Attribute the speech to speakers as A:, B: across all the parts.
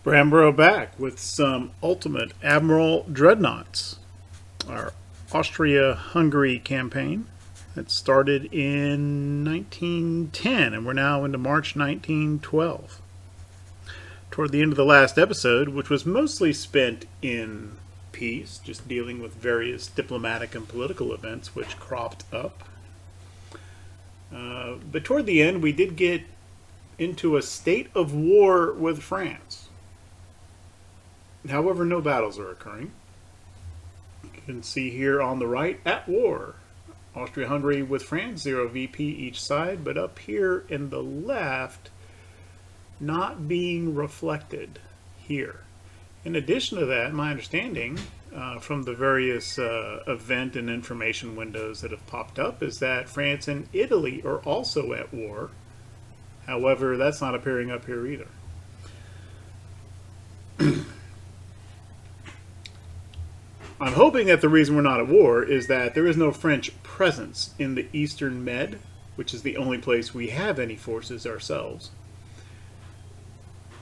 A: Brambro back with some ultimate Admiral Dreadnoughts, our Austria-Hungary campaign that started in 1910 and we're now into March 1912. Toward the end of the last episode, which was mostly spent in peace, just dealing with various diplomatic and political events which cropped up. But toward the end, we did get into a state of war with France. However, no battles are occurring. You can see here on the right, at war. Austria-Hungary with France, 0 VP each side, but up here in the left, not being reflected here. In addition to that, my understanding from the various event and information windows that have popped up is that France and Italy are also at war. However, that's not appearing up here either. I'm hoping that the reason we're not at war is that there is no French presence in the Eastern Med, which is the only place we have any forces ourselves.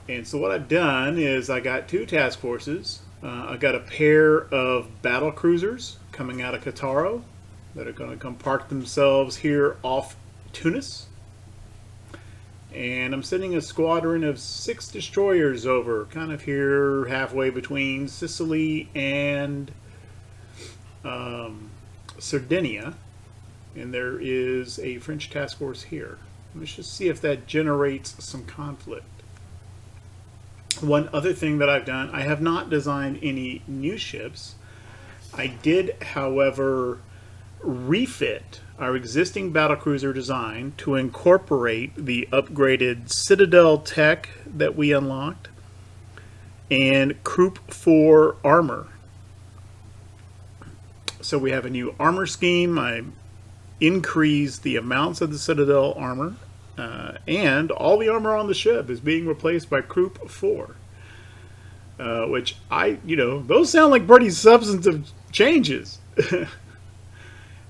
A: And so what I've done is I got two task forces. I got a pair of battlecruisers coming out of Cattaro that are going to come park themselves here off Tunis. And I'm sending a squadron of 6 destroyers over, kind of here halfway between Sicily and Sardinia. And there is a French task force here. Let's just see if that generates some conflict. One other thing that I've done, I have not designed any new ships. I did, however, refit our existing battlecruiser design to incorporate the upgraded Citadel tech that we unlocked and Croup 4 armor. So we have a new armor scheme. I increased the amounts of the Citadel armor, and all the armor on the ship is being replaced by Croup 4, which those sound like pretty substantive changes.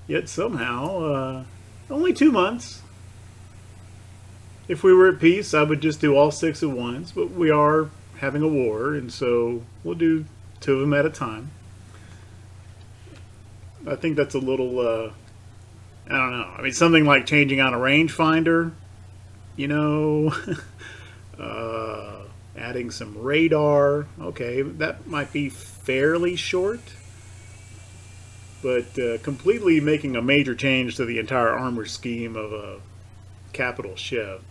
A: Yet somehow, only 2 months. If we were at peace, I would just do all 6 at once, but we are having a war, and so we'll do 2 of them at a time. I think that's a little, I don't know. I mean, something like changing out a rangefinder, adding some radar. Okay, that might be fairly short. But completely making a major change to the entire armor scheme of a capital ship,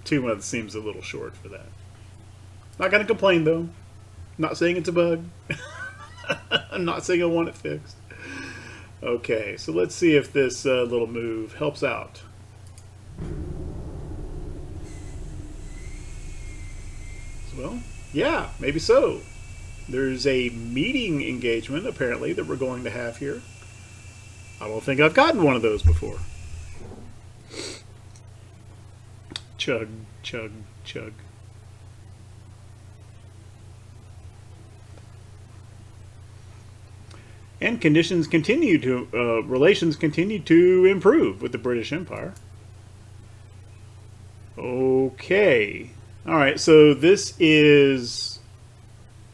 A: 2 months seems a little short for that. Not going to complain, though. Not saying it's a bug. I'm not saying I want it fixed. Okay, so let's see if this little move helps out. Well, yeah, maybe so. There's a meeting engagement, apparently, that we're going to have here. I don't think I've gotten one of those before. Chug, chug, chug. And relations continue to improve with the British Empire. Okay. All right, so this is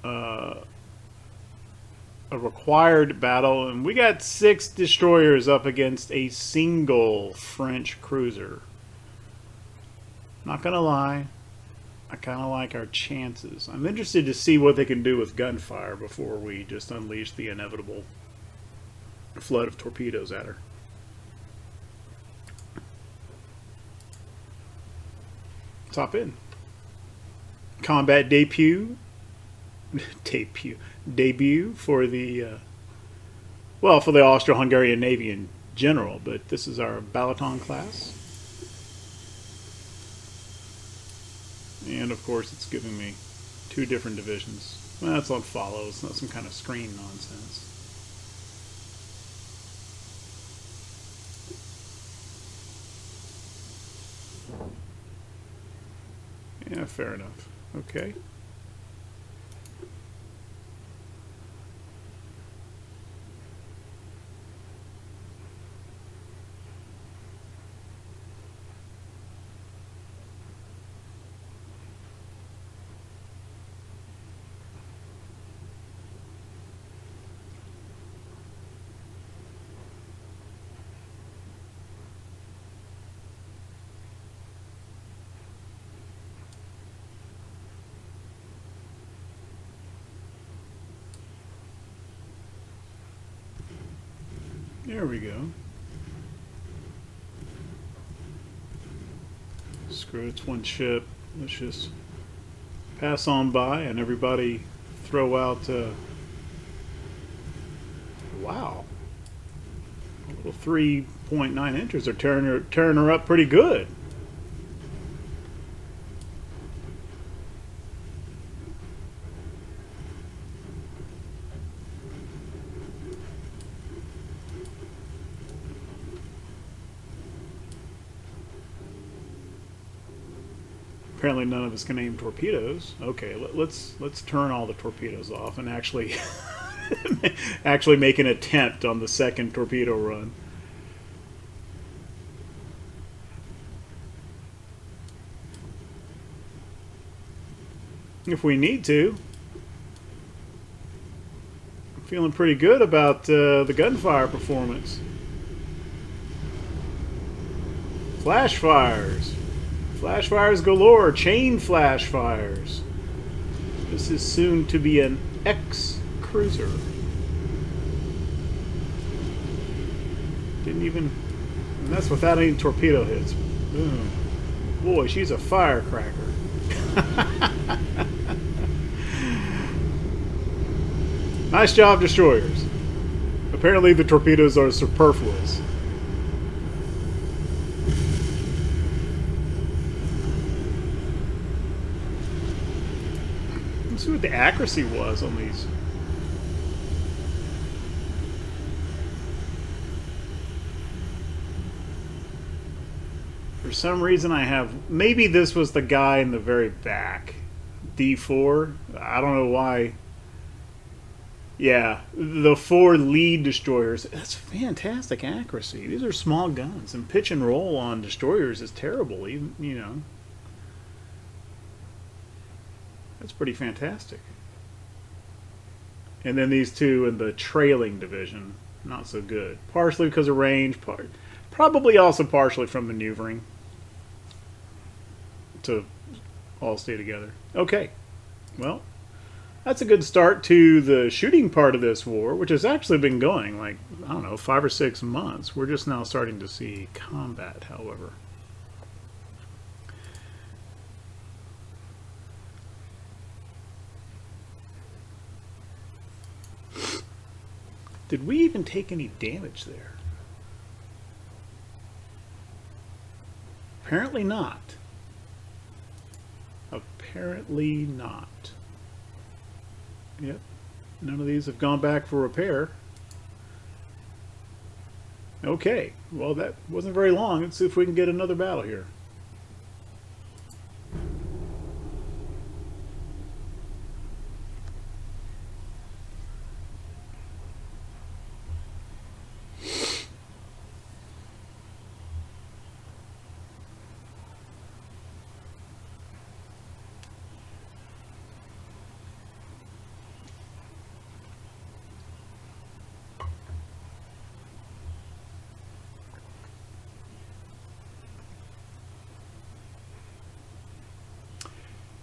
A: a required battle, and we got 6 destroyers up against a single French cruiser. Not gonna lie, I kind of like our chances. I'm interested to see what they can do with gunfire before we just unleash the inevitable flood of torpedoes at her. Top in. Combat debut for the for the Austro-Hungarian Navy in general, but this is our Balaton class, and of course it's giving me 2 different divisions. Well, that's on follow. It's not some kind of screen nonsense. Yeah, fair enough. Okay. There we go. Screw it, it's one ship. Let's just pass on by and everybody throw out. Wow. A little 3.9 inches are tearing her up pretty good. Apparently none of us can aim torpedoes. Okay, let's turn all the torpedoes off and actually actually make an attempt on the second torpedo run. If we need to. I'm feeling pretty good about the gunfire performance. Flash fires. Flash fires galore. Chain flash fires. This is soon to be an X-cruiser. Didn't even... And that's without any torpedo hits. Boom. Boy, she's a firecracker. Nice job, destroyers. Apparently the torpedoes are superfluous. Let's see what the accuracy was on these. For some reason I have... Maybe this was the guy in the very back. D4. I don't know why. Yeah, the 4 lead destroyers. That's fantastic accuracy. These are small guns, and pitch and roll on destroyers is terrible. Even, you know, that's pretty fantastic. And then these two in the trailing division, not so good. Partially because of range, probably also partially from maneuvering to all stay together. Okay, well. That's a good start to the shooting part of this war, which has actually been going, like, I don't know, 5 or 6 months. We're just now starting to see combat, however. Did we even take any damage there? Apparently not. Apparently not. Yep, none of these have gone back for repair. Okay, well that wasn't very long. Let's see if we can get another battle here.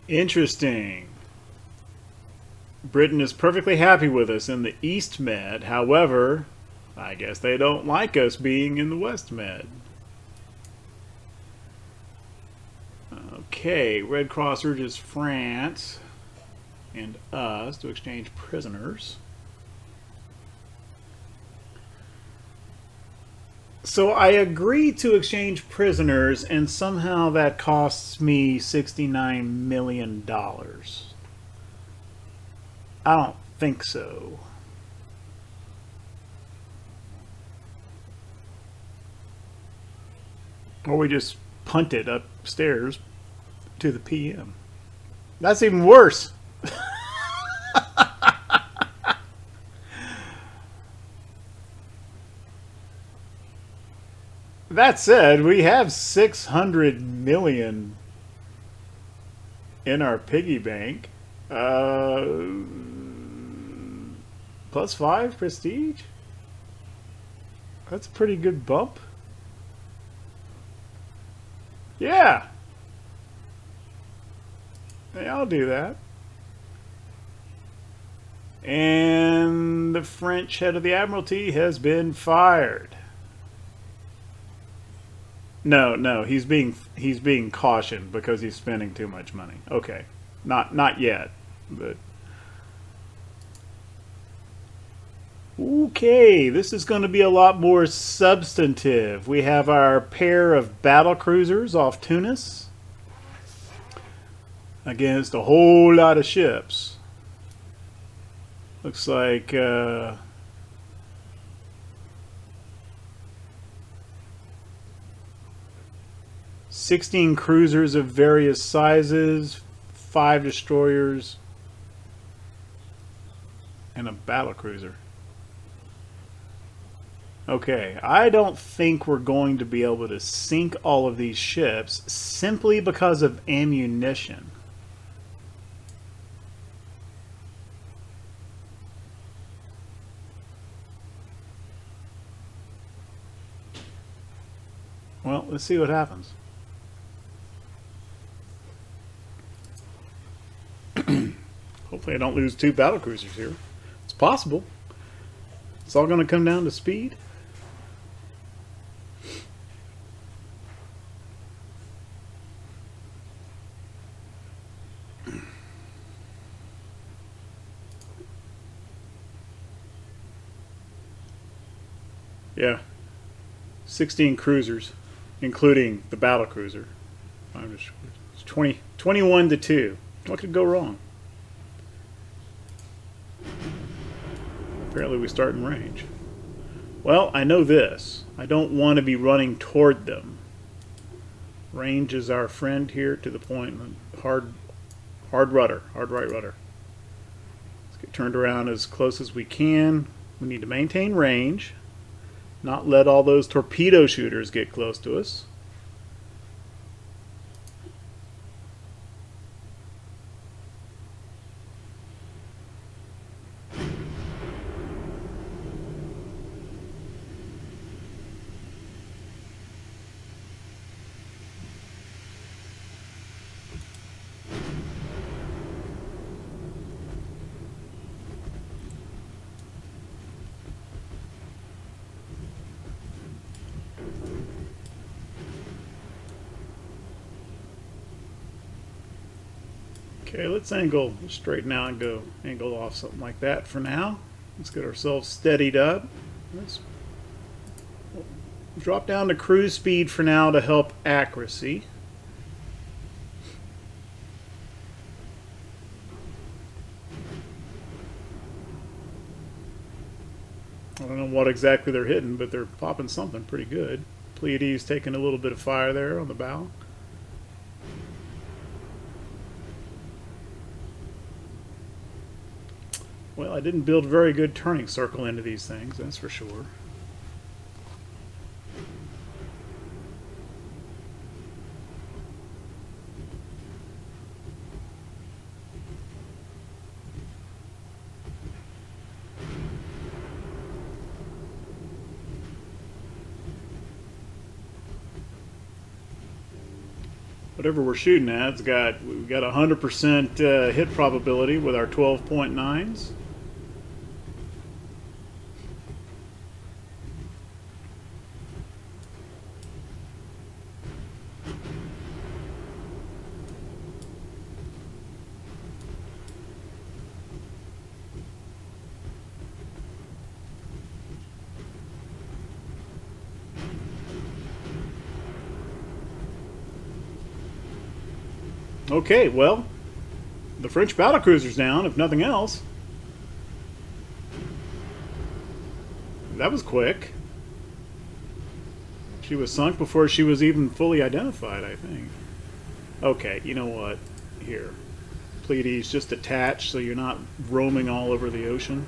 A: Interesting. Britain is perfectly happy with us in the East Med. However, I guess they don't like us being in the West Med. Okay, Red Cross urges France and us to exchange prisoners. So I agree to exchange prisoners, and somehow that costs me $69 million. I don't think so. Or we just punt it upstairs to the PM. That's even worse. That said, we have 600 million in our piggy bank. +5 prestige? That's a pretty good bump. Yeah. Yeah, I'll do that. And the French head of the Admiralty has been fired. No, he's being cautioned because he's spending too much money. Okay, not yet, but okay. This is going to be a lot more substantive. We have our pair of battle cruisers off Tunis against a whole lot of ships. Looks like 16 cruisers of various sizes, 5 destroyers, and a battlecruiser. Okay, I don't think we're going to be able to sink all of these ships simply because of ammunition. Well, let's see what happens. Hopefully I don't lose 2 battlecruisers here. It's possible. It's all going to come down to speed. Yeah. 16 cruisers, including the battlecruiser. It's 21 to 2. What could go wrong? Apparently we start in range. Well, I know this. I don't want to be running toward them. Range is our friend here to the point. Hard rudder. Hard right rudder. Let's get turned around as close as we can. We need to maintain range. Not let all those torpedo shooters get close to us. Okay, let's straighten out and go angle off something like that for now. Let's get ourselves steadied up. Let's drop down to cruise speed for now to help accuracy. I don't know what exactly they're hitting, but they're popping something pretty good. Pleiades taking a little bit of fire there on the bow. Well, I didn't build a very good turning circle into these things, that's for sure. Whatever we're shooting at, we've got 100% hit probability with our 12.9s. Okay, well, the French battlecruiser's down, if nothing else. That was quick. She was sunk before she was even fully identified, I think. Okay, you know what? Here. Pleiades just attach so you're not roaming all over the ocean.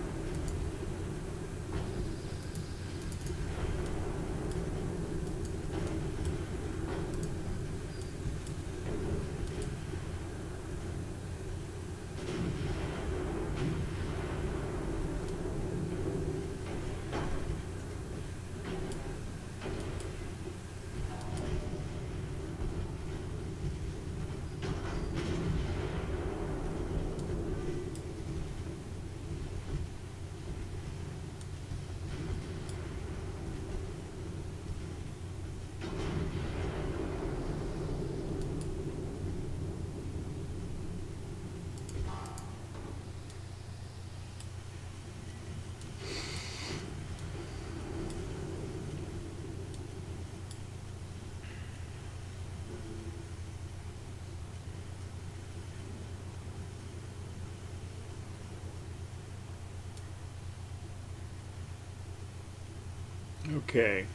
A: Okay.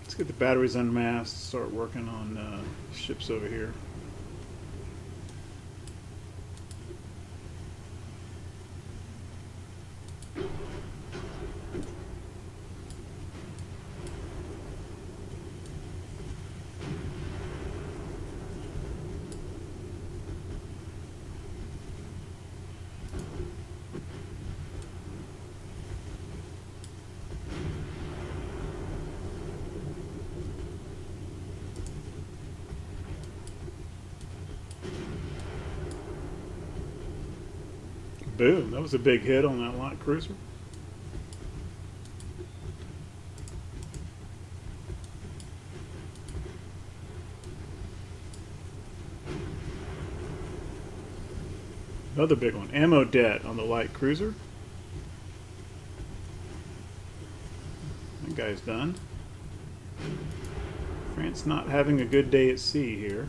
A: Let's get the batteries unmasked, start working on ships over here. Boom, that was a big hit on that light cruiser. Another big one. Ammo debt on the light cruiser. That guy's done. France not having a good day at sea here.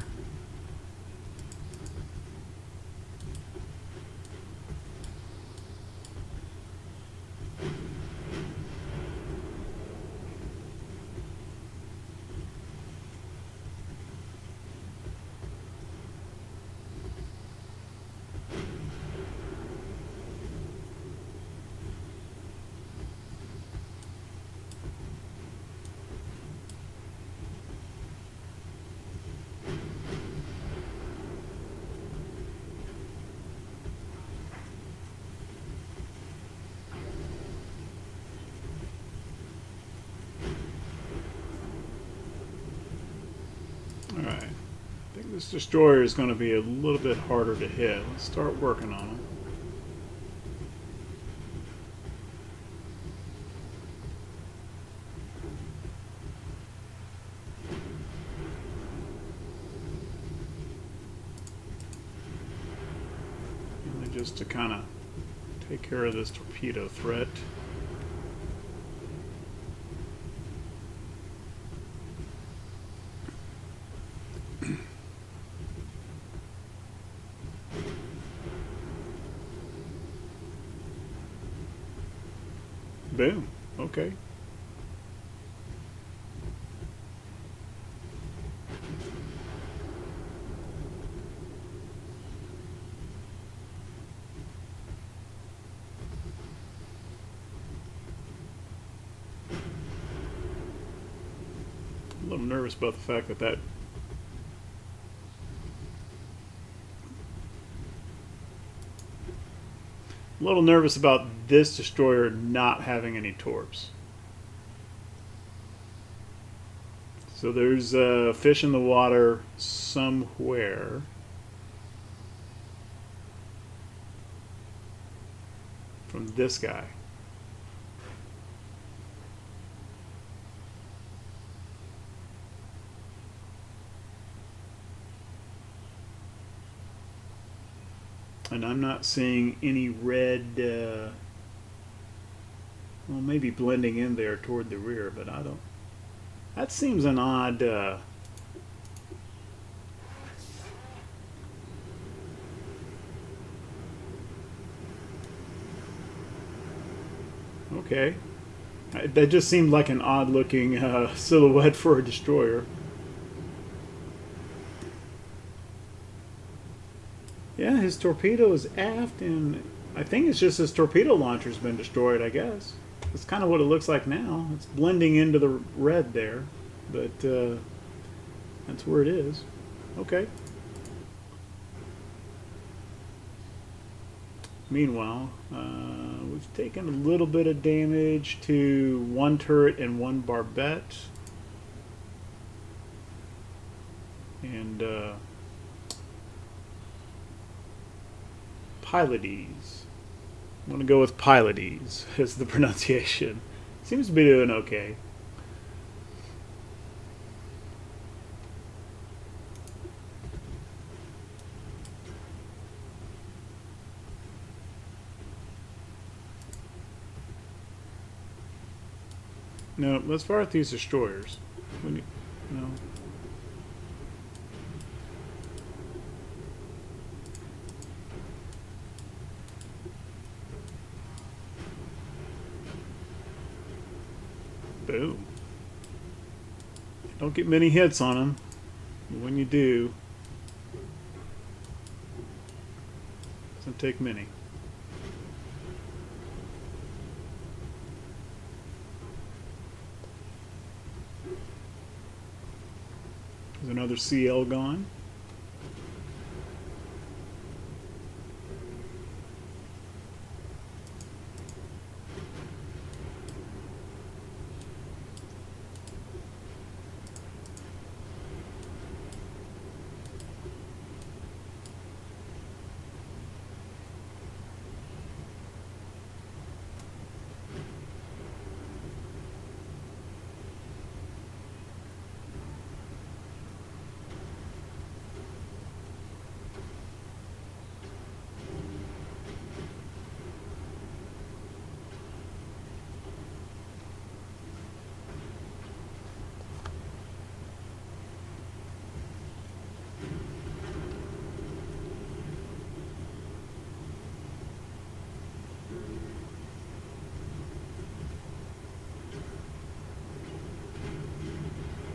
A: Alright, I think this destroyer is going to be a little bit harder to hit. Let's start working on him. And just to kind of take care of this torpedo threat. Boom. Okay. A little nervous about the fact that a little nervous about this destroyer not having any torps. So there's a fish in the water somewhere. From this guy. And I'm not seeing any red, well, maybe blending in there toward the rear, but I don't. That seems an odd. Okay. That just seemed like an odd looking silhouette for a destroyer. Yeah, his torpedo is aft, and I think it's just his torpedo launcher's been destroyed, I guess. That's kind of what it looks like now. It's blending into the red there, but that's where it is. Okay. Meanwhile, we've taken a little bit of damage to one turret and one barbette. And Pilotes. I'm going to go with Pilotes as the pronunciation. Seems to be doing okay. No, let's fire at these destroyers. No. Boom. Don't get many hits on them. When you do, doesn't take many. There's another CL gone.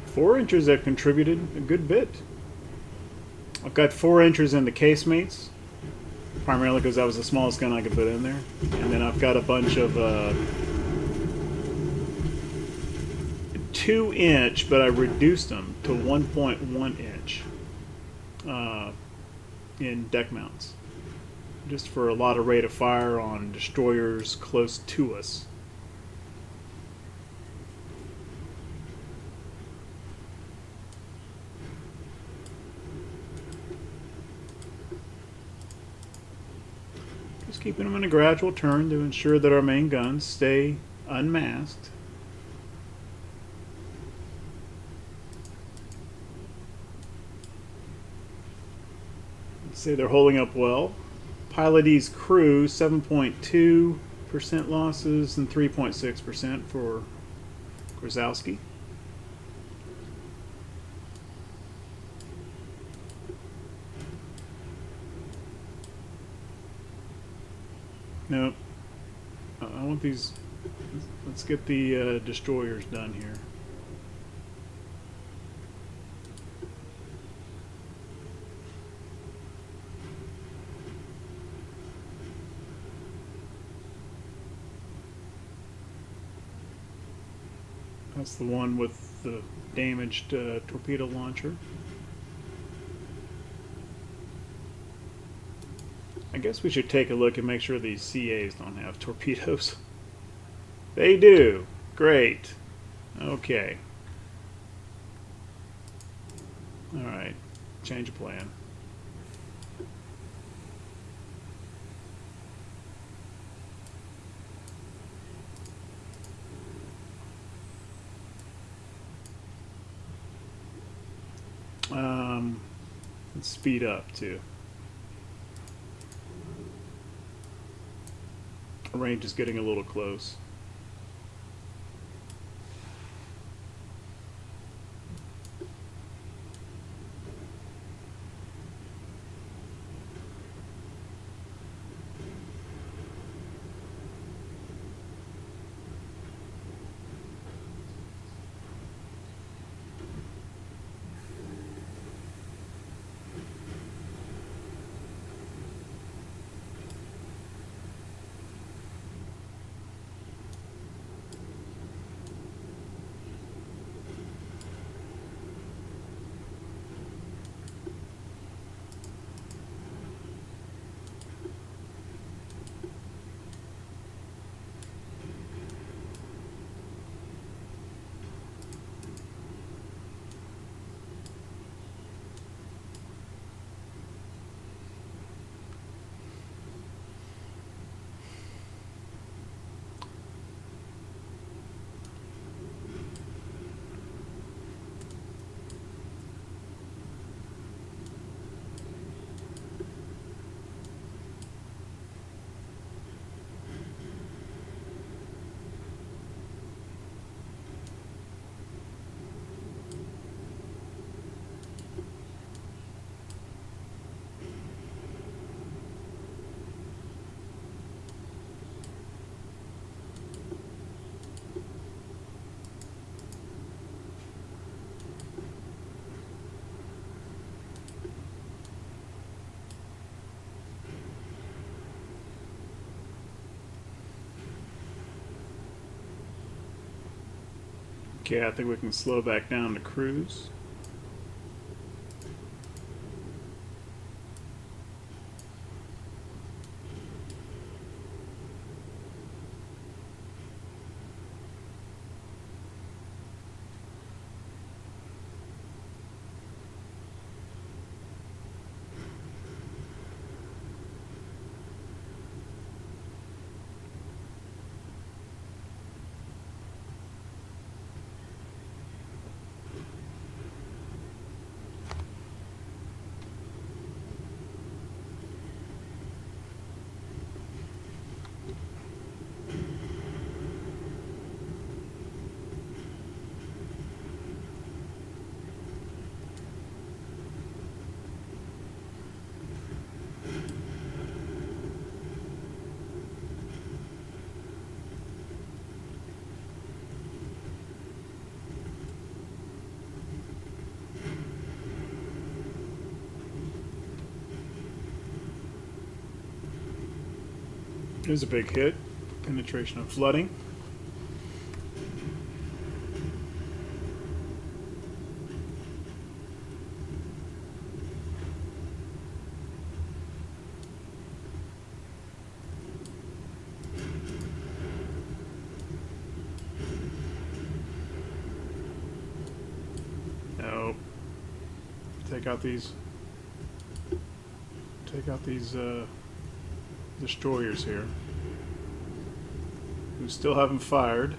A: Four inchers have contributed a good bit. I've got 4 inchers in the casemates, primarily because that was the smallest gun I could put in there. And then I've got a bunch of 2 inch, but I reduced them to 1.1 inch in deck mounts, just for a lot of rate of fire on destroyers close to us. Just keeping them in a gradual turn to ensure that our main guns stay unmasked. Let's say they're holding up well. Pilotee's crew, 7.2% losses and 3.6% for Grozowski. No, I want these. Let's get the destroyers done here. That's the one with the damaged torpedo launcher. I guess we should take a look and make sure these CAs don't have torpedoes. They do. Great. Okay. Alright. Change of plan. Let's speed up too. Range is getting a little close. Okay, I think we can slow back down to cruise. Here's a big hit. Penetration of flooding. No. Take out these destroyers here, who still haven't fired.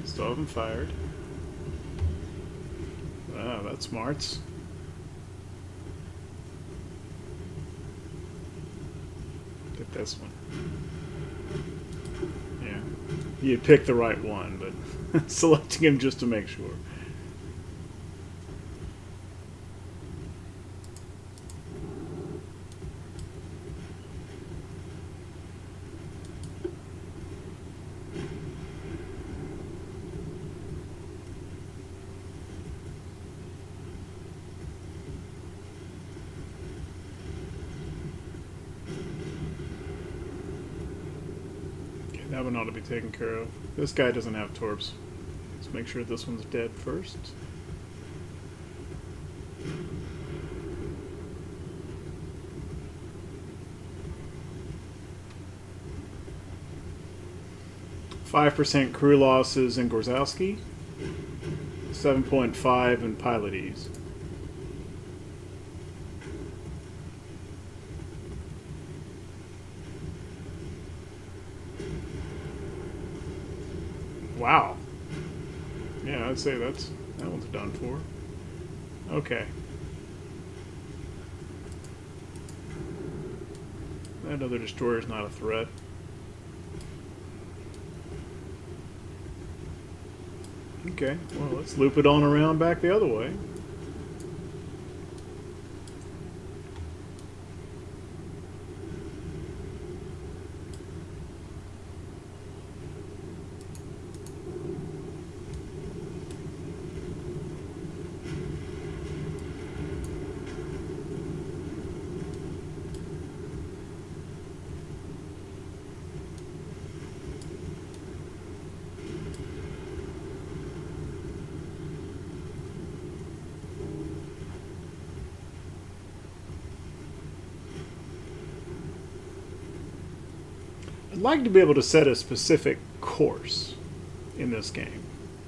A: Still haven't fired. Wow, that's smarts. Get this one. Yeah. You picked the right one, but selecting him just to make sure. That one ought to be taken care of. This guy doesn't have torps. Let's make sure this one's dead first. .5% crew losses in Gorzowski. 7.5 in pilot ease. Wow. Yeah, I'd say that one's done for. Okay. That other destroyer's not a threat. Okay, well, let's loop it on around back the other way. I'd like to be able to set a specific course in this game,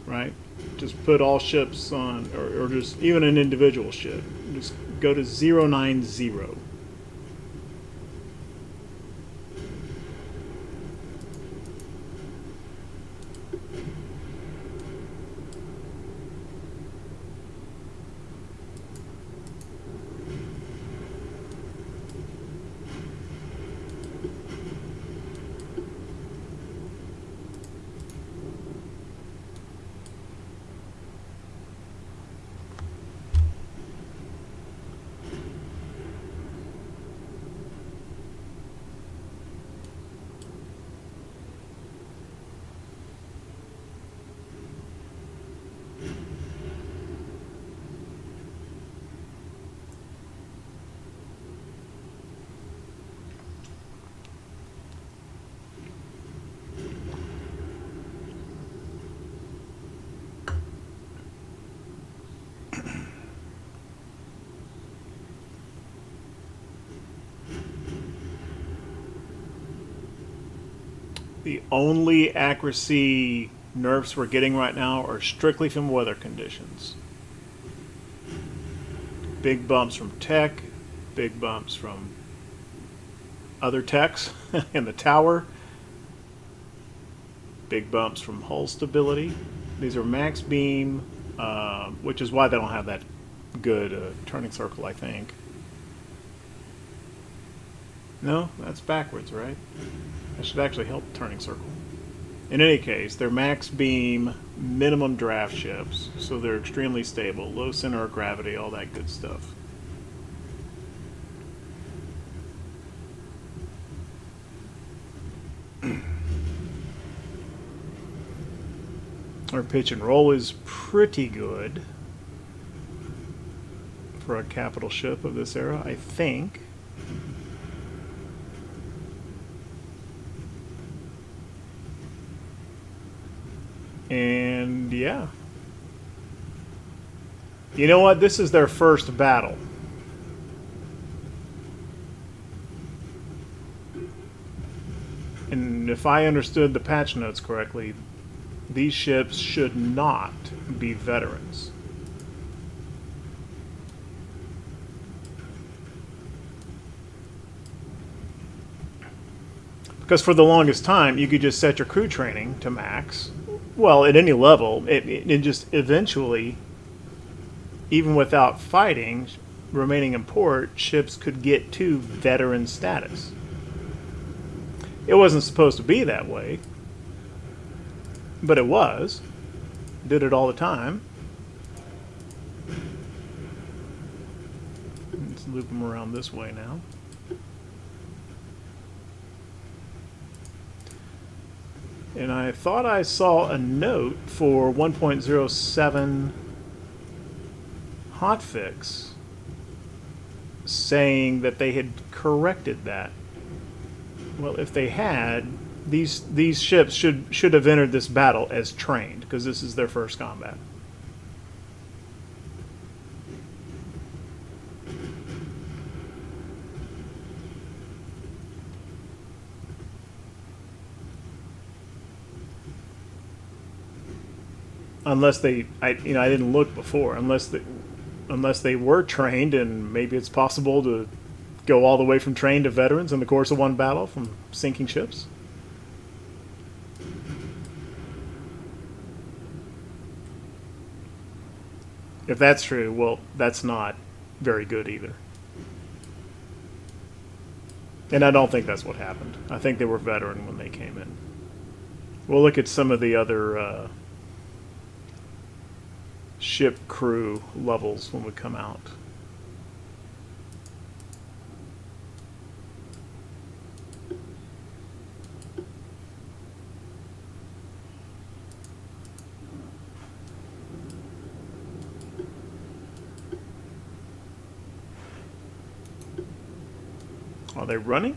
A: right? Just put all ships on, or just even an individual ship. Just go to 090. The only accuracy nerfs we're getting right now are strictly from weather conditions. Big bumps from tech, big bumps from other techs in the tower, big bumps from hull stability. These are max beam, which is why they don't have that good turning circle, I think. No, that's backwards, right? That should actually help turning circle. In any case, they're max beam, minimum draft ships, so they're extremely stable, low center of gravity, all that good stuff. Our pitch and roll is pretty good for a capital ship of this era, I think. And yeah. You know what? This is their first battle. And if I understood the patch notes correctly, these ships should not be veterans. Because for the longest time, you could just set your crew training to max. Well, at any level, it just eventually, even without fighting, remaining in port, ships could get to veteran status. It wasn't supposed to be that way, but it was. Did it all the time. Let's loop them around this way now. And I thought I saw a note for 1.07 hotfix saying that they had corrected that. Well, if they had, these ships should have entered this battle as trained, because this is their first combat. Unless I didn't look before. Unless they were trained, and maybe it's possible to go all the way from trained to veterans in the course of one battle from sinking ships. If that's true, well, that's not very good either. And I don't think that's what happened. I think they were veteran when they came in. We'll look at some of the other ship crew levels when we come out. Are they running?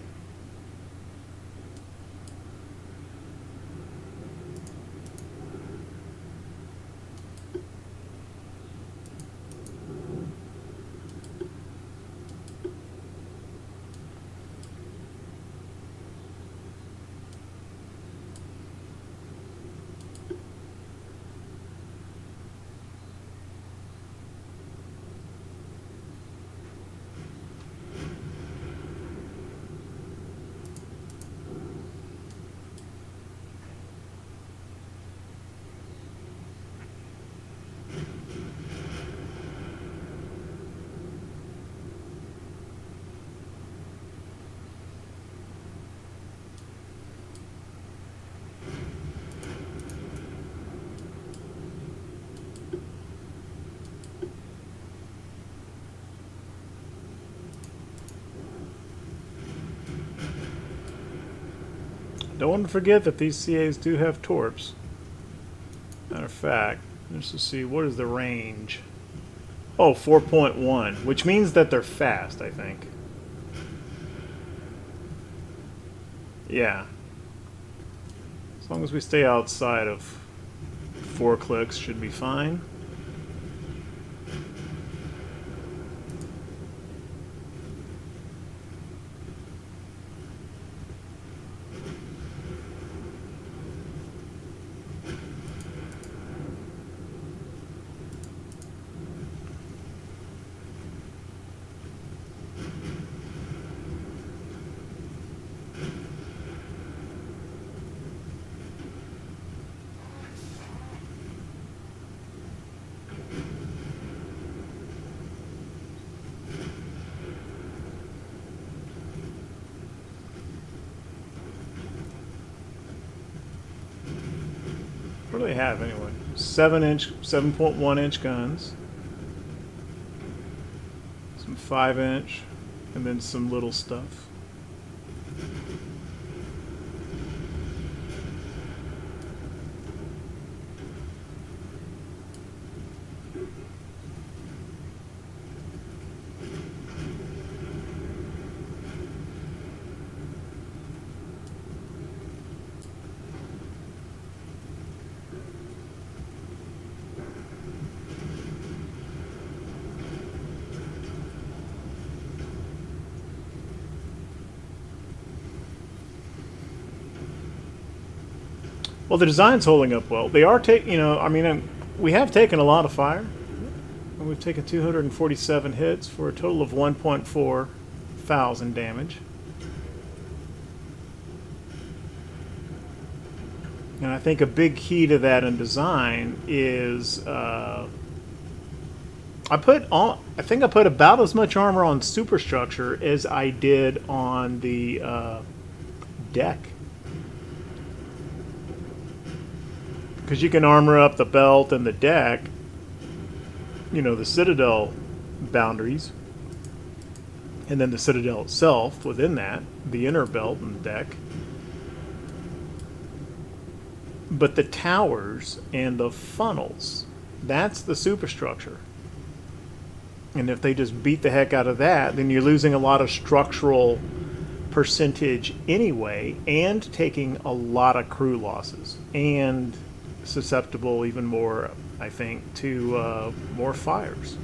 A: Don't want to forget that these CAs do have torps. Matter of fact, let's just see, what is the range? Oh, 4.1, which means that they're fast, I think. Yeah. As long as we stay outside of 4 clicks, should be fine. do they have anyway? 7.1 inch guns, some 5-inch, and then some little stuff. Well, the design's holding up well. They are taking, I mean, we have taken a lot of fire. We've taken 247 hits for a total of 1.4 thousand damage. And I think a big key to that in design is I think I put about as much armor on superstructure as I did on the deck. Because you can armor up the belt and the deck, the citadel boundaries, and then the citadel itself within that, the inner belt and the deck. But the towers and the funnels, that's the superstructure. And if they just beat the heck out of that, then you're losing a lot of structural percentage anyway, and taking a lot of crew losses, and susceptible even more, I think, to more fires.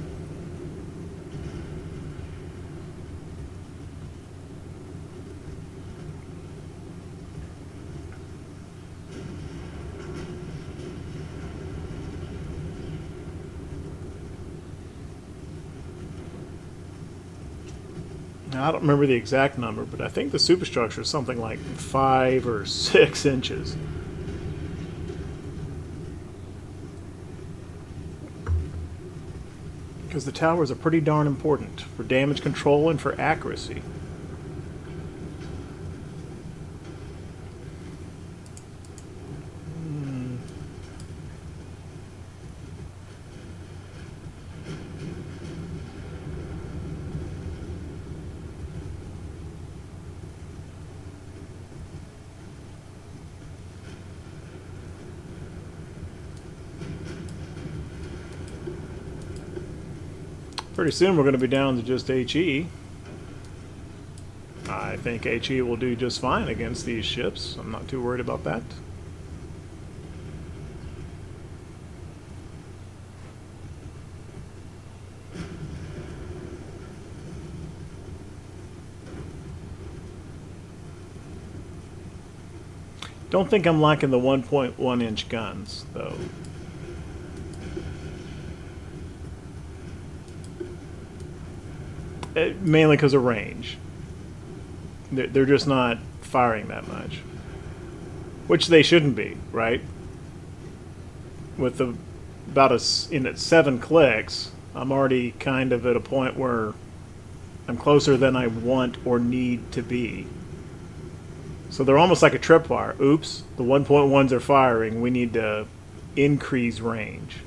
A: Now, I don't remember the exact number, but I think the superstructure is something like 5 or 6 inches. Because the towers are pretty darn important for damage control and for accuracy. Pretty soon we're going to be down to just HE. I think HE will do just fine against these ships. I'm not too worried about that. Don't think I'm liking the 1.1 inch guns, though. Mainly because of range. They're just not firing that much. Which they shouldn't be, right? With about 7 clicks, I'm already kind of at a point where I'm closer than I want or need to be. So they're almost like a tripwire. Oops, the 1.1s are firing. We need to increase range.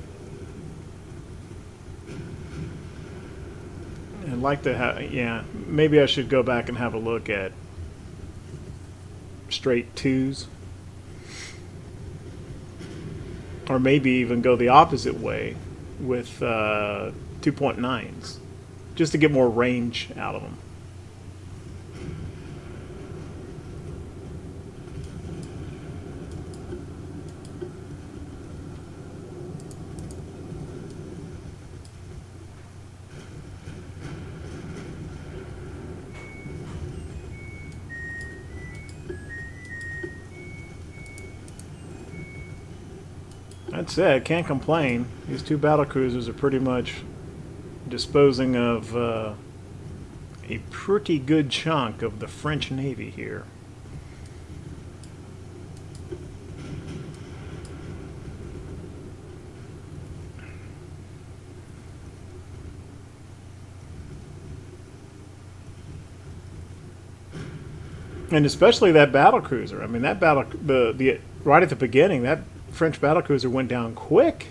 A: I'd like to have, yeah, maybe I should go back and have a look at straight 2s. Or maybe even go the opposite way with 2.9s, just to get more range out of them. That's it. Can't complain. These 2 battlecruisers are pretty much disposing of a pretty good chunk of the French Navy here. And especially that battlecruiser. I mean, that right at the beginning, that French battlecruiser went down quick.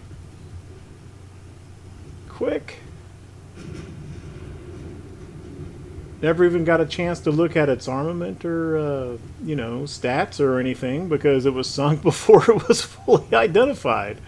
A: Quick. Never even got a chance to look at its armament or, you know, stats or anything because it was sunk before it was fully identified.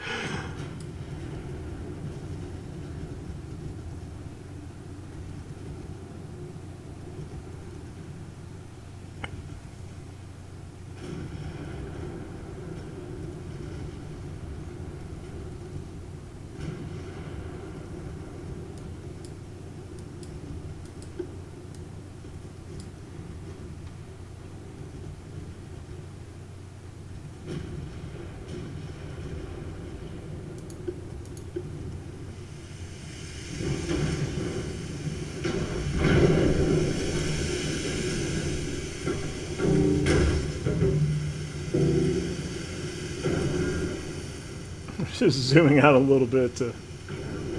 A: Just zooming out a little bit to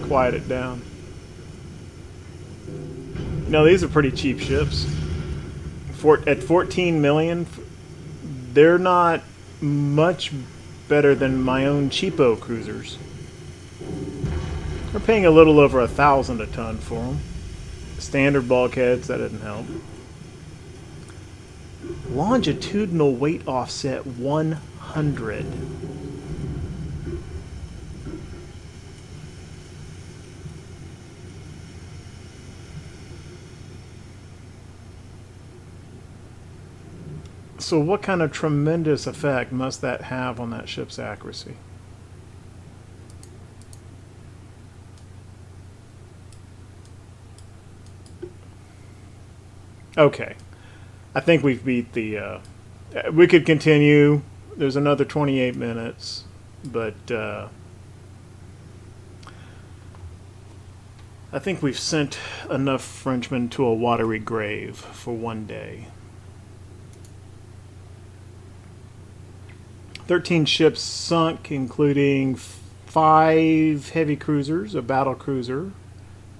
A: quiet it down. No, these are pretty cheap ships. At 14 million, they're not much better than my own cheapo cruisers. We're paying a little over 1,000 a ton for them. Standard bulkheads, that didn't help. Longitudinal weight offset 100. So what kind of tremendous effect must that have on that ship's accuracy? Okay. I think we've beat the... we could continue. There's another 28 minutes. But I think we've sent enough Frenchmen to a watery grave for one day. 13 ships sunk, including 5 heavy cruisers, a battle cruiser,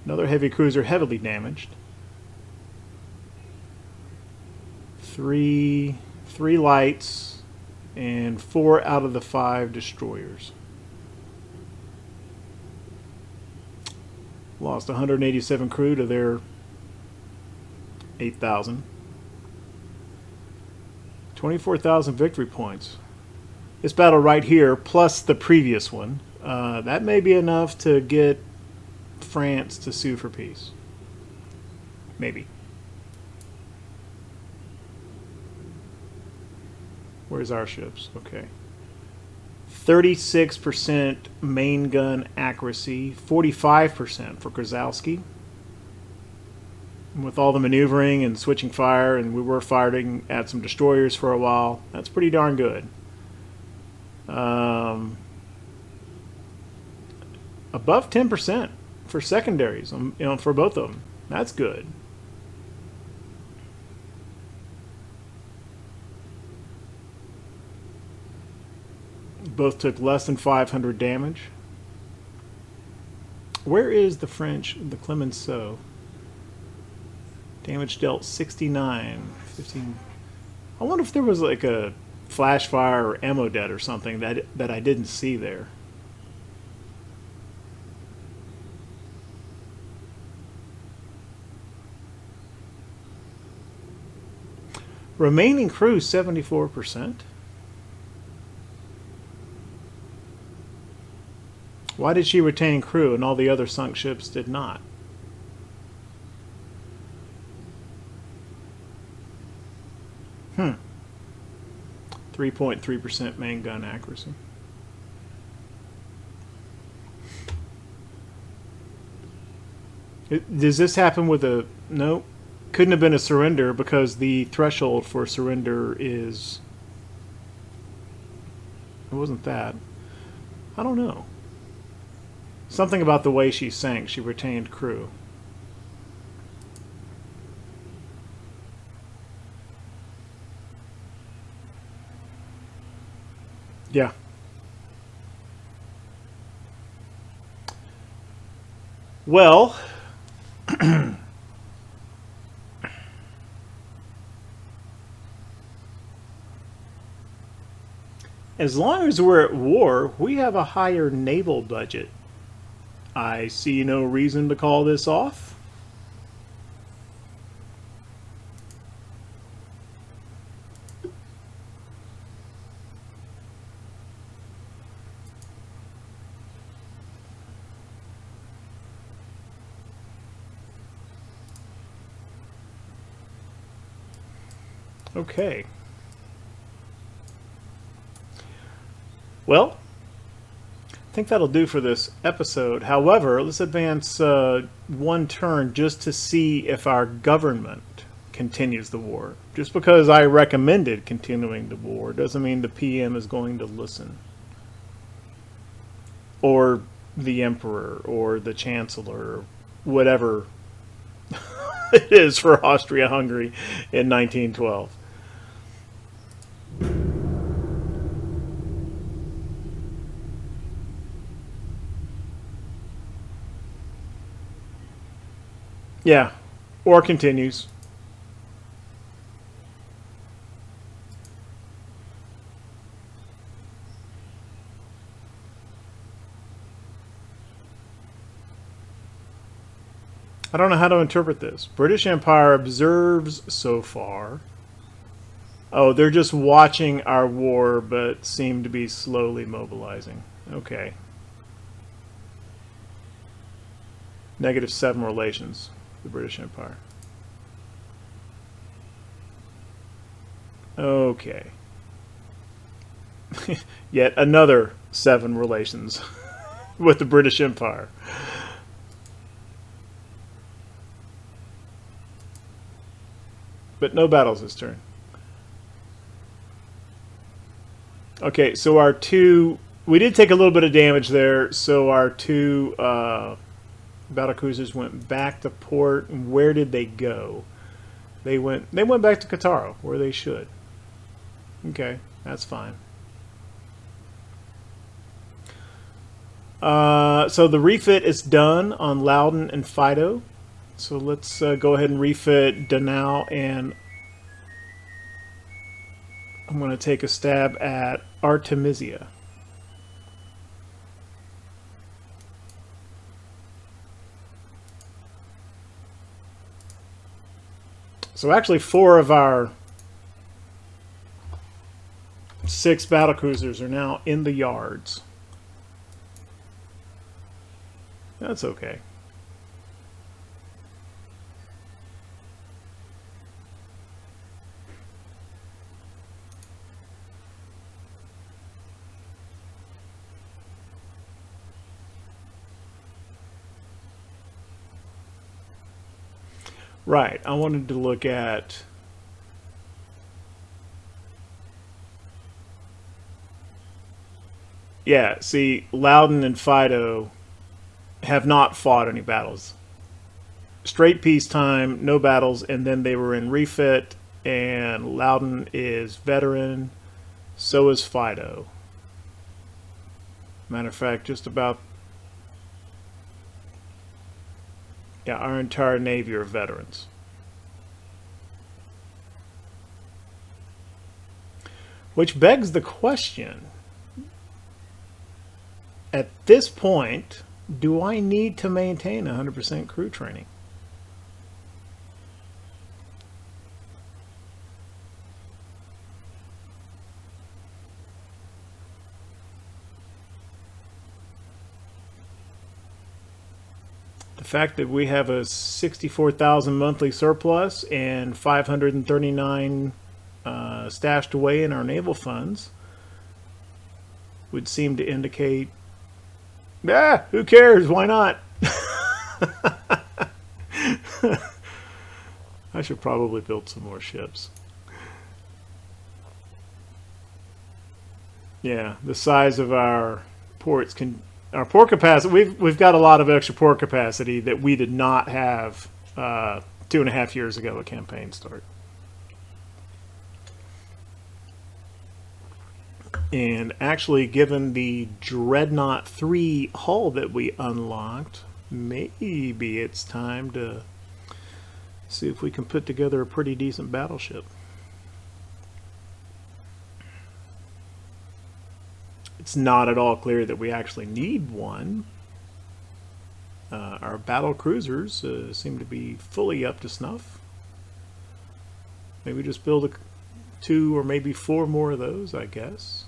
A: another heavy cruiser heavily damaged, 3 lights, and 4 out of the 5 destroyers. Lost 187 crew to their 8,000. 24,000 victory points. This battle right here, plus the previous one, that may be enough to get France to sue for peace. Maybe. Where's our ships? Okay. 36% main gun accuracy, 45% for Krasowski. With all the maneuvering and switching fire, and we were firing at some destroyers for a while, that's pretty darn good. Above 10% for secondaries, you know, for both of them. That's good. Both took less than 500 damage. Where is the French, the Clemenceau? Damage dealt 69, 15. I wonder if there was like a flash fire or ammo debt or something that I didn't see there. Remaining crew 74%. Why did she retain crew and all the other sunk ships did not? Hmm. 3.3% main gun accuracy. Does this happen with a... No. Couldn't have been a surrender because the threshold for surrender is... It wasn't that. I don't know. Something about the way she sank. She retained crew. Yeah. Well, As long as we're at war, we have a higher naval budget. I see no reason to call this off. Okay. Well, I think that'll do for this episode. However, let's advance one turn just to see if our government continues the war. Just because I recommended continuing the war doesn't mean the PM is going to listen. Or the Emperor, or the Chancellor, whatever it is for Austria-Hungary in 1912. Yeah, or continues. I don't know how to interpret this. British Empire observes so far. Oh, they're just watching our war, but seem to be slowly mobilizing. Okay. -7 relations, the British Empire. Okay. Yet another 7 relations with the British Empire. But no battles this turn. Okay, so our two... We did take a little bit of damage there, so our two battlecruisers went back to port. Where did they go? They went back to Cattaro, where they should. Okay, that's fine. So the refit is done on Loudon and Fido. So let's go ahead and refit Dreadnoughts, and I'm going to take a stab at Artemisia. So actually 4 of our 6 battlecruisers are now in the yards. That's okay. Right, I wanted to look at yeah, see, Loudon and Fido have not fought any battles. Straight peacetime, no battles, and then they were in refit, and Loudon is veteran, so is Fido. Matter of fact, just about yeah, our entire Navy are veterans. Which begs the question, at this point, do I need to maintain 100% crew training? The fact that we have a 64,000 monthly surplus and 539 stashed away in our naval funds would seem to indicate, who cares? Why not? I should probably build some more ships. Yeah, the size of our ports can... Our port capacity, we've got a lot of extra port capacity that we did not have 2.5 years ago at campaign start. And actually, given the Dreadnought 3 hull that we unlocked, maybe it's time to see if we can put together a pretty decent battleship. It's not at all clear that we actually need one. Our battle cruisers seem to be fully up to snuff. Maybe just build 2 or maybe 4 more of those, I guess.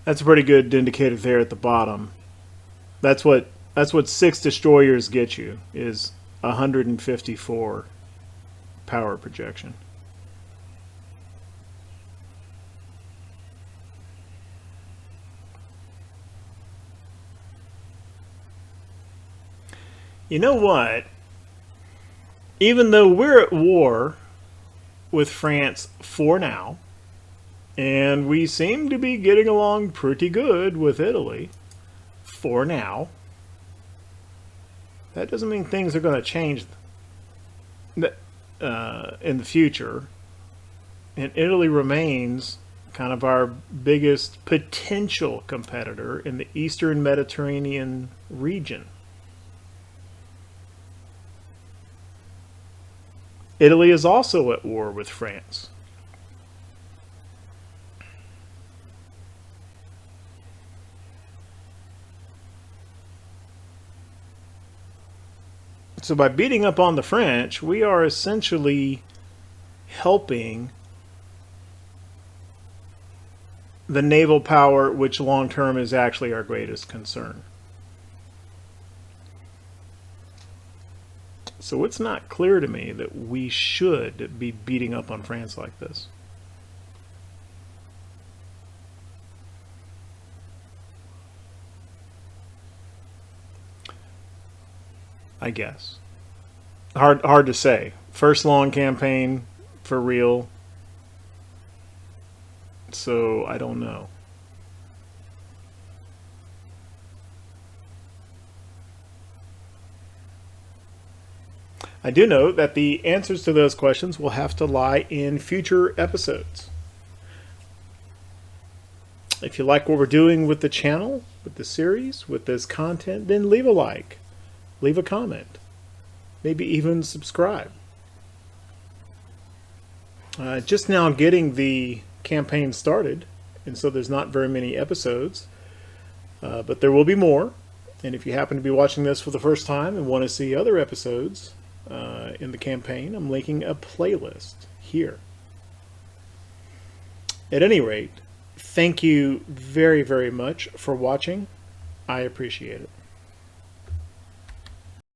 A: That's a pretty good indicator there at the bottom. That's what 6 destroyers get you, is 154 power projection. You know what? Even though we're at war with France for now, and we seem to be getting along pretty good with Italy for now, that doesn't mean things are going to change in the future. And Italy remains kind of our biggest potential competitor in the Eastern Mediterranean region. Italy is also at war with France. So by beating up on the French, we are essentially helping the naval power, which long term is actually our greatest concern. So it's not clear to me that we should be beating up on France like this. I guess. Hard to say. First long campaign for real. So I don't know. I do know that the answers to those questions will have to lie in future episodes. If you like what we're doing with the channel, with the series, with this content, then leave a like, leave a comment, maybe even subscribe. Just now getting the campaign started, and so there's not very many episodes, but there will be more. And if you happen to be watching this for the first time and want to see other episodes in the campaign, I'm linking a playlist here. At any rate, thank you very, very much for watching. I appreciate it.